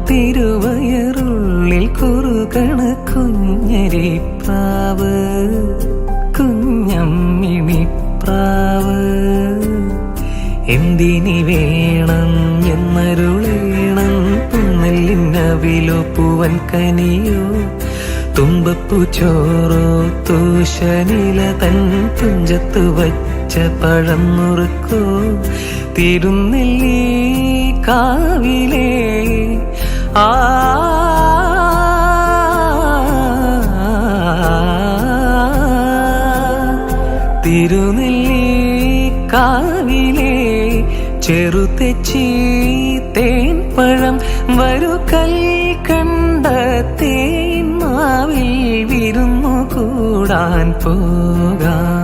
തിരുവയറുള്ളിൽ കുറുകണ കുഞ്ഞരിപ്രാവ്, കുഞ്ഞമ്മിണിപ്രാവ്. എന്തിനി വേണം എന്നരുളേണം, പുന്നെല്ലിനവിലോ പൂവൻ കനിയോ, തുമ്പപ്പൂ ചോറോ തൂശനില തൻ തുഞ്ചത്ത് വച്ച പഴം നുറുക്കോ, തിരുനെല്ലി കാവിലേ ആ തിരുനെല്ലി കാവിലേ ചെറുതെച്ചി തേൻ പഴം വരു കൽ കണ്ട തേൻ മാവിൽ വിരുന്നു കൂടാൻ പോകാം.